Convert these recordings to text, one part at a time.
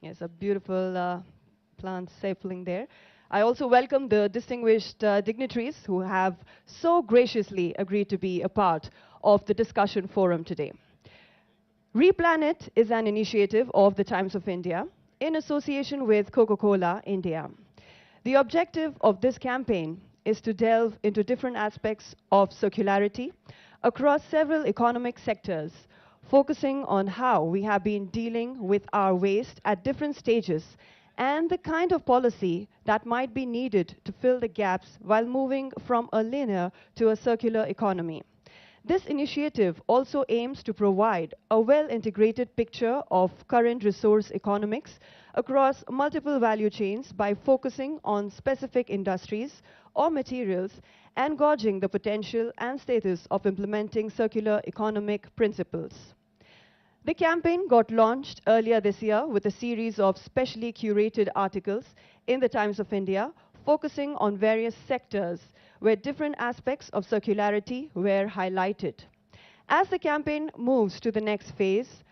Yes, a beautiful plant sapling there. I also welcome the distinguished dignitaries who have so graciously agreed to be a part of the discussion forum today. Replanet is an initiative of the Times of India in association with Coca-Cola India. The objective of this campaign is to delve into different aspects of circularity across several economic sectors, focusing on how we have been dealing with our waste at different stages and the kind of policy that might be needed to fill the gaps while moving from a linear to a circular economy. This initiative also aims to provide a well-integrated picture of current resource economics across multiple value chains by focusing on specific industries or materials and gauging the potential and status of implementing circular economic principles. The campaign got launched earlier this year with a series of specially curated articles in the Times of India focusing on various sectors where different aspects of circularity were highlighted. As the campaign moves to the next phase,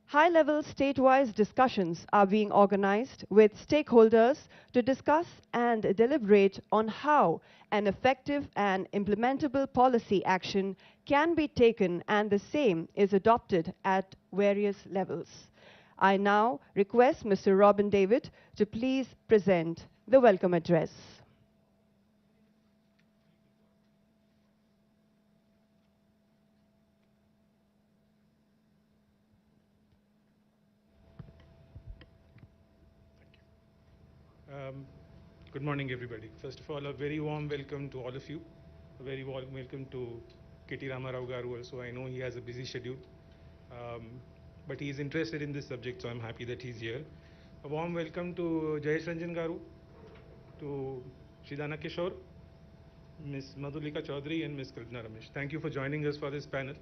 high-level statewide discussions are being organized with stakeholders to discuss and deliberate on how an effective and implementable policy action can be taken, and the same is adopted at various levels. I now request Mr. Robin David to please present the welcome address. Good morning, everybody. First of all, a very warm welcome to all of you. A very warm welcome to KT Ramarao Garu also. I know he has a busy schedule, but he is interested in this subject, so I'm happy that he's here. A warm welcome to Jayesh Ranjan Garu, to Shidana Kishore, Ms. Madhulika Chaudhary, and Ms. Kalpana Ramesh. Thank you for joining us for this panel.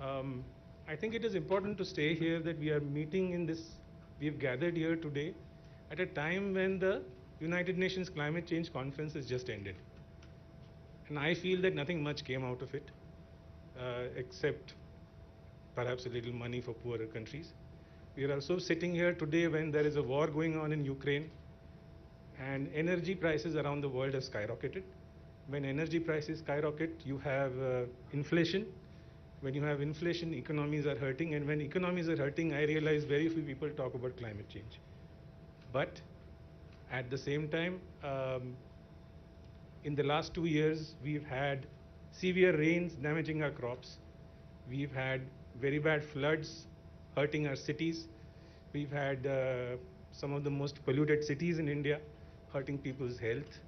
I think it is important to stay here that we are meeting in this, we've gathered here today at a time when the United Nations Climate Change Conference has just ended. And I feel that nothing much came out of it, except perhaps a little money for poorer countries. We are also sitting here today when there is a war going on in Ukraine and energy prices around the world have skyrocketed. When energy prices skyrocket, you have inflation. When you have inflation, economies are hurting. And when economies are hurting, I realize very few people talk about climate change. But at the same time, in the last 2 years, we've had severe rains damaging our crops. We've had very bad floods hurting our cities. We've had some of the most polluted cities in India hurting people's health.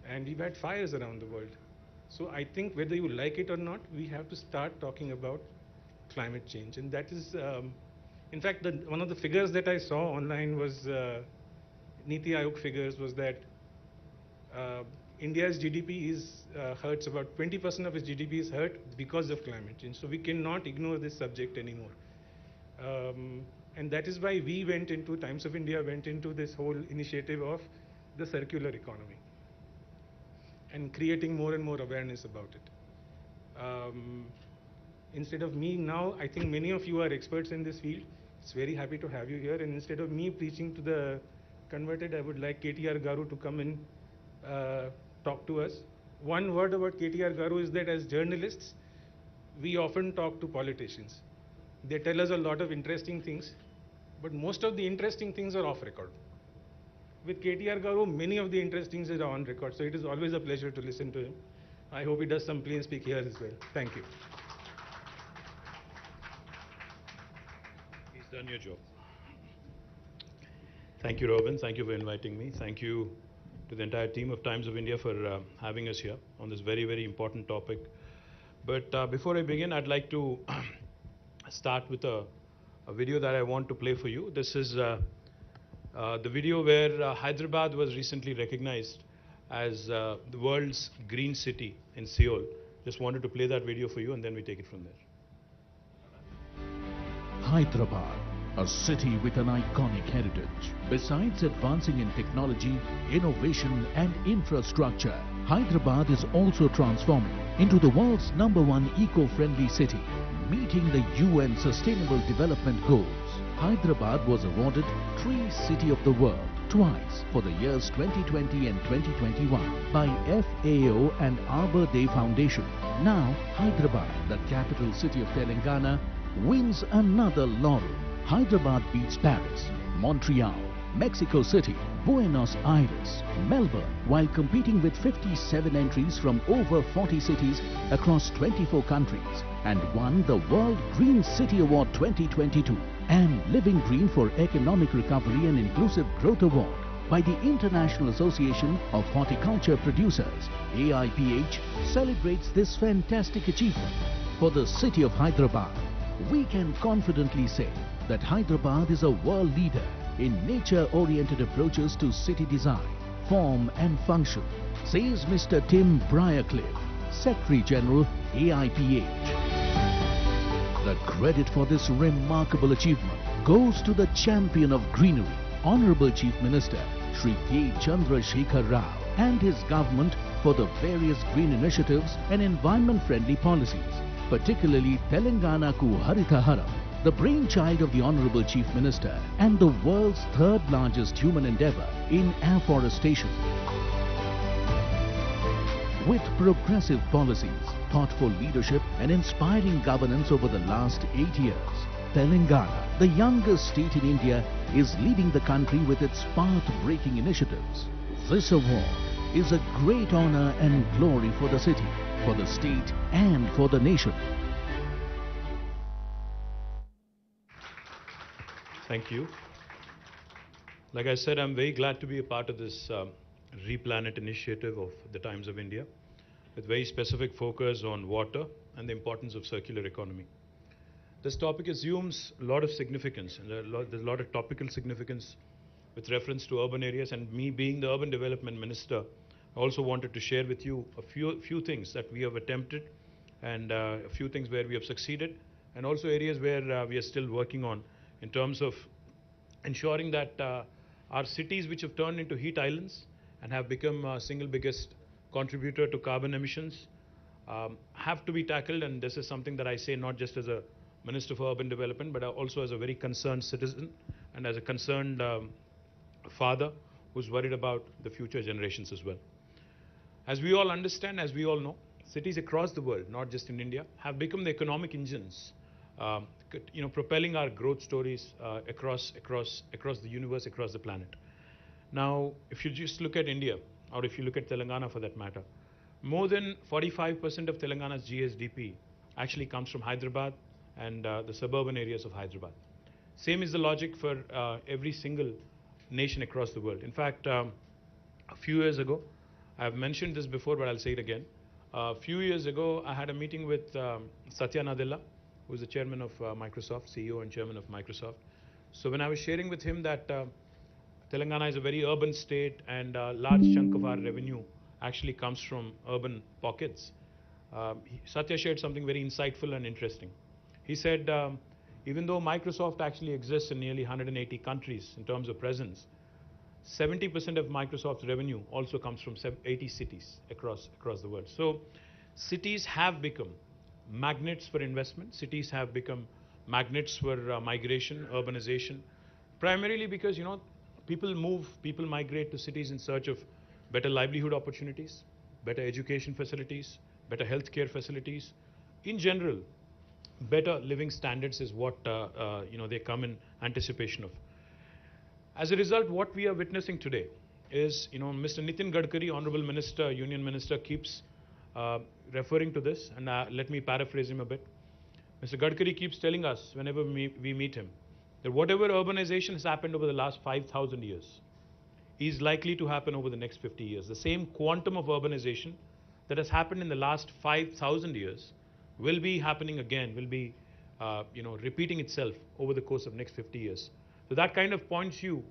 And we've had fires around the world. So I think whether you like it or not, we have to start talking about climate change. And that is, in fact, one of the figures that I saw online was Niti Aayog figures was that India's GDP is hurts about 20% of its GDP is hurt because of climate change. So we cannot ignore this subject anymore. And that is why we went into, Times of India went into this whole initiative of the circular economy and creating more and more awareness about it. Instead of me now, I think many of you are experts in this field. It's very happy to have you here. And instead of me preaching to the converted, I would like KTR Garu to come and talk to us. One word about KTR Garu is that as journalists, we often talk to politicians. They tell us a lot of interesting things, but most of the interesting things are off record. With KTR Garu, many of the interesting things are on record, so it is always a pleasure to listen to him. I hope he does some plain speak here as well. Thank you. He's done your job. Thank you, Robin. Thank you for inviting me. Thank you to the entire team of Times of India for having us here on this very, very important topic. But before I begin, I'd like to start with a video that I want to play for you. This is the video where Hyderabad was recently recognized as the world's green city in Seoul. Just wanted to play that video for you and then we take it from there. Hyderabad, a city with an iconic heritage. Besides advancing in technology, innovation and infrastructure, Hyderabad is also transforming into the world's #1 eco-friendly city, meeting the UN Sustainable Development Goals. Hyderabad was awarded Tree City of the World twice for the years 2020 and 2021 by FAO and Arbor Day Foundation. Now, Hyderabad, the capital city of Telangana, wins another laurel. Hyderabad beats Paris, Montreal, Mexico City, Buenos Aires, Melbourne, while competing with 57 entries from over 40 cities across 24 countries, and won the World Green City Award 2022 and Living Green for Economic Recovery and Inclusive Growth Award by the International Association of Horticulture Producers. AIPH celebrates this fantastic achievement. For the city of Hyderabad, we can confidently say that Hyderabad is a world leader in nature-oriented approaches to city design, form and function, says Mr. Tim Briarcliffe, Secretary General, AIPH. The credit for this remarkable achievement goes to the champion of greenery, Honorable Chief Minister Shri K. Chandrasekhar Rao, and his government for the various green initiatives and environment-friendly policies, particularly Telangana Ku Haritaharam, the brainchild of the Honorable Chief Minister and the world's third largest human endeavor in afforestation. With progressive policies, thoughtful leadership and inspiring governance over the last 8 years, Telangana, the youngest state in India, is leading the country with its path-breaking initiatives. This award is a great honor and glory for the city, for the state and for the nation. Thank you. Like I said, I'm very glad to be a part of this Replanet initiative of the Times of India, with very specific focus on water and the importance of circular economy. This topic assumes a lot of significance, and there's a lot of topical significance with reference to urban areas, and me being the Urban Development Minister, I also wanted to share with you a few things that we have attempted, and a few things where we have succeeded, and also areas where we are still working on in terms of ensuring that our cities, which have turned into heat islands and have become single biggest contributor to carbon emissions, have to be tackled. And this is something that I say not just as a Minister for Urban Development, but also as a very concerned citizen and as a concerned father who's worried about the future generations as well. As we all understand, as we all know, cities across the world, not just in India, have become the economic engines, propelling our growth stories across the universe, across the planet. Now, if you just look at India, or if you look at Telangana for that matter, more than 45% of Telangana's GSDP actually comes from Hyderabad and the suburban areas of Hyderabad. Same is the logic for every single nation across the world. In fact, a few years ago, I've mentioned this before, but I'll say it again. A few years ago, I had a meeting with Satya Nadella, who's the chairman of Microsoft, CEO and chairman of Microsoft. So when I was sharing with him that Telangana is a very urban state and a large chunk of our revenue actually comes from urban pockets, Satya shared something very insightful and interesting. He said, even though Microsoft actually exists in nearly 180 countries in terms of presence, 70% of Microsoft's revenue also comes from 80 cities across the world. So cities have become magnets for investment. Cities have become magnets for migration, urbanization, primarily because, people migrate to cities in search of better livelihood opportunities, better education facilities, better healthcare facilities. In general, better living standards is what they come in anticipation of. As a result, what we are witnessing today is, Mr. Nitin Gadkari, Honorable Minister, Union Minister, keeps referring to this, and let me paraphrase him a bit. Mr. Gadkari keeps telling us whenever we meet him that whatever urbanization has happened over the last 5,000 years is likely to happen over the next 50 years. The same quantum of urbanization that has happened in the last 5,000 years will be happening again, will be repeating itself over the course of next 50 years. So that kind of points you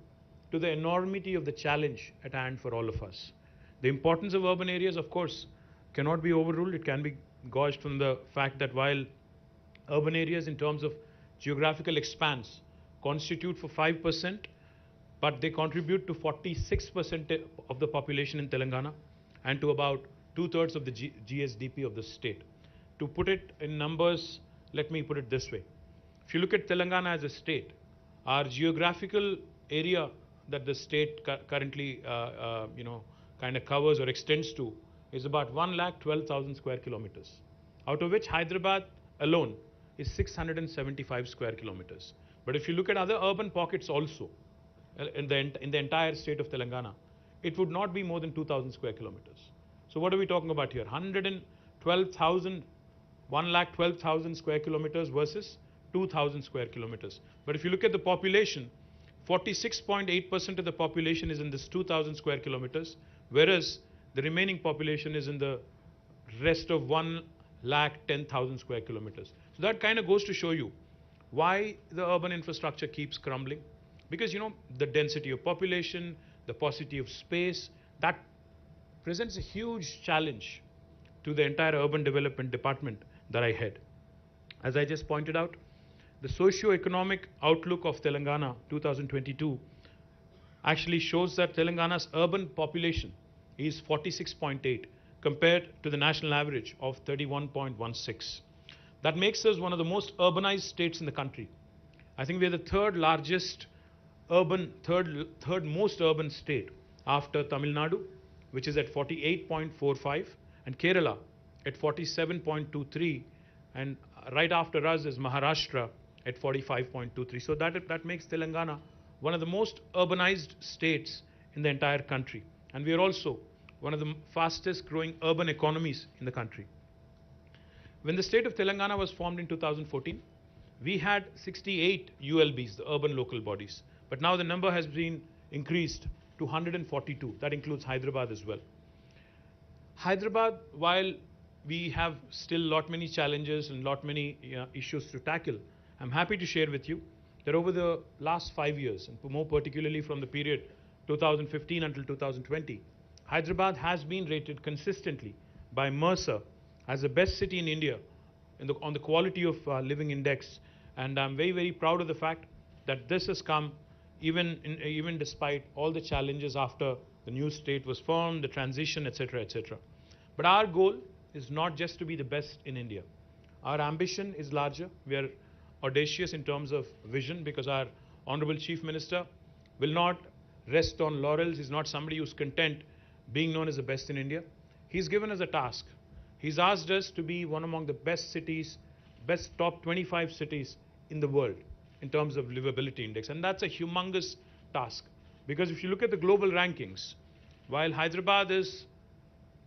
to the enormity of the challenge at hand for all of us. The importance of urban areas, of course, cannot be overruled. It can be gauged from the fact that while urban areas in terms of geographical expanse constitute for 5%, but they contribute to 46% of the population in Telangana and to about 2/3 of the GSDP of the state. To put it in numbers, let me put it this way. If you look at Telangana as a state, our geographical area that the state currently, kind of covers or extends to is about 1,12,000 square kilometers, out of which Hyderabad alone is 675 square kilometers. But if you look at other urban pockets also, in the entire state of Telangana, it would not be more than 2,000 square kilometers. So what are we talking about here? 1,12,000 square kilometers versus 2,000 square kilometers. But if you look at the population, 46.8% of the population is in this 2,000 square kilometers, whereas the remaining population is in the rest of 1,10,000 square kilometers. So that kind of goes to show you why the urban infrastructure keeps crumbling. Because, the density of population, the paucity of space, that presents a huge challenge to the entire urban development department that I head. As I just pointed out, the socio-economic outlook of Telangana 2022 actually shows that Telangana's urban population is 46.8 compared to the national average of 31.16. That makes us one of the most urbanized states in the country. I think we are the third most urban state after Tamil Nadu, which is at 48.45, and Kerala at 47.23, and right after us is Maharashtra at 45.23. So that makes Telangana one of the most urbanized states in the entire country. And we are also one of the fastest growing urban economies in the country. When the state of Telangana was formed in 2014, we had 68 ULBs, the urban local bodies. But now the number has been increased to 142. That includes Hyderabad as well. Hyderabad, while we have still many challenges and many issues to tackle, I'm happy to share with you that over the last 5 years, and more particularly from the period 2015 until 2020, Hyderabad has been rated consistently by Mercer as the best city in India on the quality of living index. And I'm very, very proud of the fact that this has come even despite all the challenges after the new state was formed, the transition, etc., etc. But our goal is not just to be the best in India. Our ambition is larger. We are audacious in terms of vision, because our Honorable Chief Minister will not rest on laurels. He's not somebody who's content being known as the best in India. He's given us a task. He's asked us to be one among the best cities, best top 25 cities in the world in terms of livability index. And that's a humongous task, because if you look at the global rankings, while Hyderabad is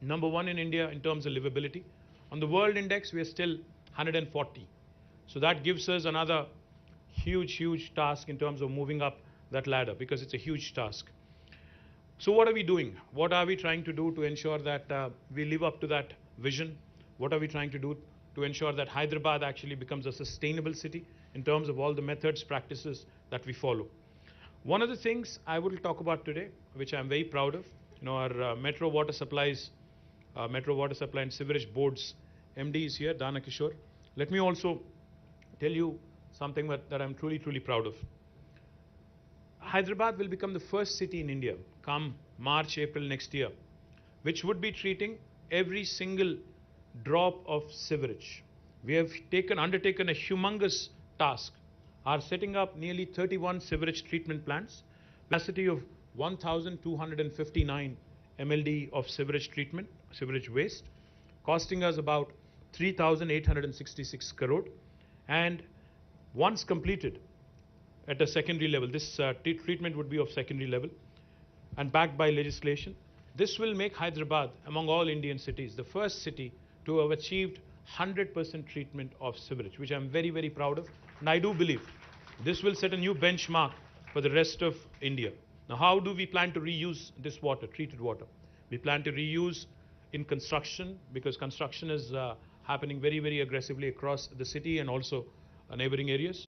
number 1 in India in terms of livability, on the world index we are still 140. So that gives us another huge task in terms of moving up that ladder, because it's a huge task. So what are we doing? What are we trying to do to ensure that we live up to that vision? What are we trying to do to ensure that Hyderabad actually becomes a sustainable city in terms of all the methods, practices that we follow? One of the things I will talk about today, which I'm very proud of, our Metro Water Supply and Sewerage Board's MD is here, Dana Kishore. Let me also tell you something that I'm truly proud of. Hyderabad will become the first city in India come March, April next year, which would be treating every single drop of sewerage. We have undertaken a humongous task, are setting up nearly 31 sewerage treatment plants, capacity of 1,259 MLD of sewerage waste, costing us about 3,866 crore. And once completed at a secondary level, this treatment would be of secondary level and backed by legislation. This will make Hyderabad, among all Indian cities, the first city to have achieved 100% treatment of sewerage, which I'm very, very proud of. And I do believe this will set a new benchmark for the rest of India. Now, how do we plan to reuse this water, treated water? We plan to reuse in construction, because construction is happening very, very aggressively across the city and also neighboring areas.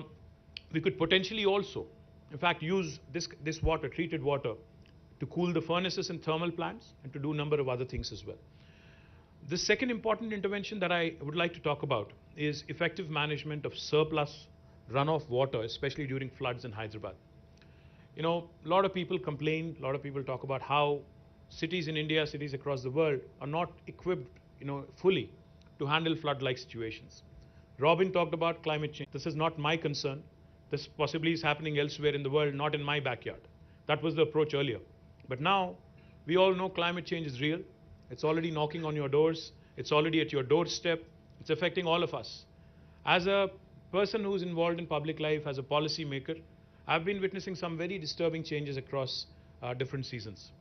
We could potentially also, in fact, use this water, treated water, to cool the furnaces and thermal plants and to do a number of other things as well. The second important intervention that I would like to talk about is effective management of surplus runoff water, especially during floods in Hyderabad. A lot of people complain, a lot of people talk about how cities in India, cities across the world are not equipped, fully to handle flood-like situations. Robin talked about climate change. This is not my concern. This possibly is happening elsewhere in the world, not in my backyard. That was the approach earlier. But now, we all know climate change is real. It's already knocking on your doors. It's already at your doorstep. It's affecting all of us. As a person who's involved in public life, as a policy maker, I've been witnessing some very disturbing changes across different seasons.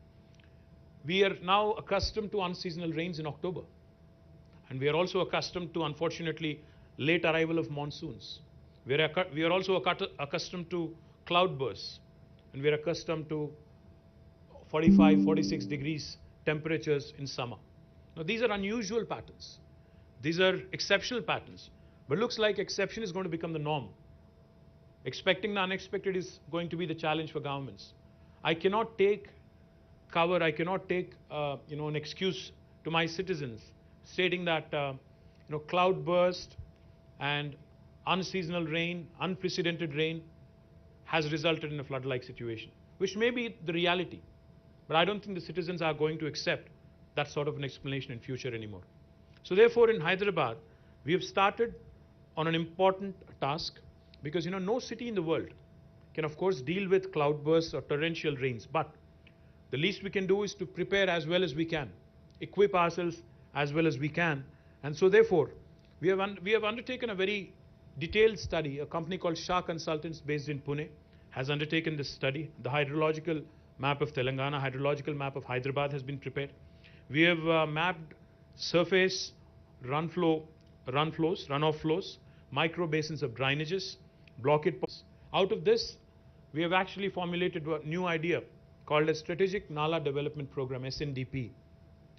We are now accustomed to unseasonal rains in October. And we are also accustomed to, unfortunately, late arrival of monsoons. We are also accustomed to cloudbursts. And we are accustomed to 45, 46 degrees temperatures in summer. Now, these are unusual patterns. These are exceptional patterns. But looks like exception is going to become the norm. Expecting the unexpected is going to be the challenge for governments. I cannot take cover, I cannot take an excuse to my citizens stating that cloudburst and unseasonal rain, unprecedented rain has resulted in a flood-like situation, which may be the reality. But I don't think the citizens are going to accept that sort of an explanation in future anymore. So therefore, in Hyderabad, we have started on an important task because no city in the world can of course deal with cloudbursts or torrential rains, but the least we can do is to prepare as well as we can, equip ourselves as well as we can. And so therefore, we have undertaken a very detailed study. A company called Shah Consultants based in Pune has undertaken this study. The hydrological map of Telangana, hydrological map of Hyderabad has been prepared. We have mapped surface runoff flows, micro basins of drainages, blockade ponds. Out of this, we have actually formulated a new idea called a Strategic Nala Development Program, SNDP.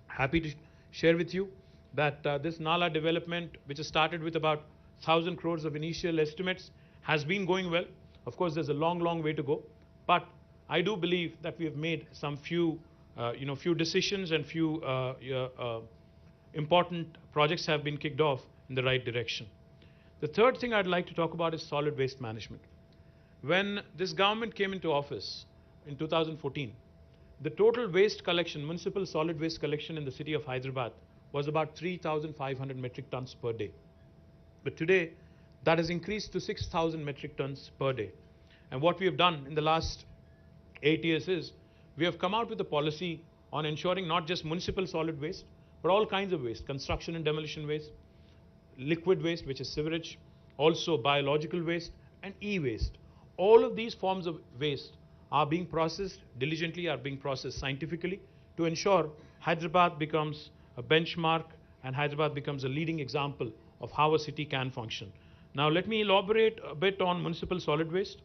Happy to share with you that this Nala development, which has started with about 1,000 crores of initial estimates, has been going well. Of course, there's a long, long way to go. But I do believe that we have made some few decisions and few important projects have been kicked off in the right direction. The third thing I'd like to talk about is solid waste management. When this government came into office in 2014, the total waste collection, municipal solid waste collection in the city of Hyderabad was about 3,500 metric tons per day. But today, that has increased to 6,000 metric tons per day. And what we have done in the last 8 years is, we have come out with a policy on ensuring not just municipal solid waste, but all kinds of waste, construction and demolition waste, liquid waste, which is sewage, also biological waste, and e-waste. All of these forms of waste are being processed diligently, are being processed scientifically to ensure Hyderabad becomes a benchmark and Hyderabad becomes a leading example of how a city can function. Now let me elaborate a bit on municipal solid waste.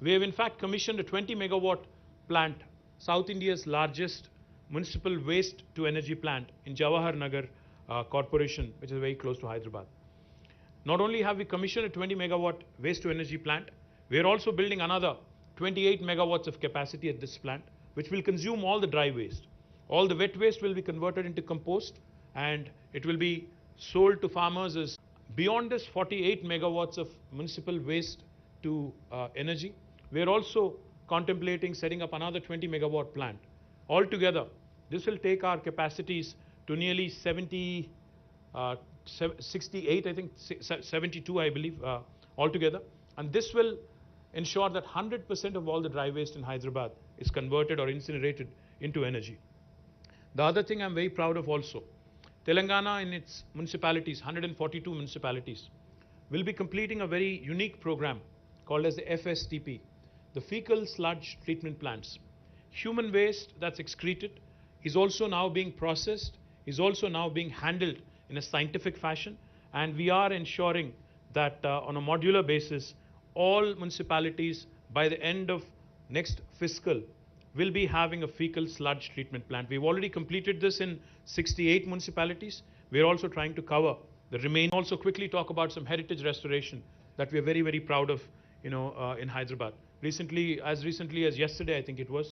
We have in fact commissioned a 20 megawatt plant, South India's largest municipal waste to energy plant in Jawahar Nagar Corporation, which is very close to Hyderabad. Not only have we commissioned a 20 megawatt waste to energy plant, we are also building another 28 megawatts of capacity at this plant, which will consume all the dry waste. All the wet waste will be converted into compost and it will be sold to farmers as beyond this 48 megawatts of municipal waste to energy. We are also contemplating setting up another 20 megawatt plant. Altogether, this will take our capacities to nearly 68, I think 72, I believe, altogether. And this will ensure that 100% of all the dry waste in Hyderabad is converted or incinerated into energy. The other thing I'm very proud of also, Telangana in its municipalities, 142 municipalities, will be completing a very unique program called as the FSTP, the fecal sludge treatment plants. Human waste that's excreted is also now being processed, is also now being handled in a scientific fashion, and we are ensuring that on a modular basis, all municipalities by the end of next fiscal will be having a fecal sludge treatment plant. We've already completed this in 68 municipalities. We're also trying to cover the remaining. Also quickly talk about some heritage restoration that we're very, very proud of, in Hyderabad. As recently as yesterday, I think it was,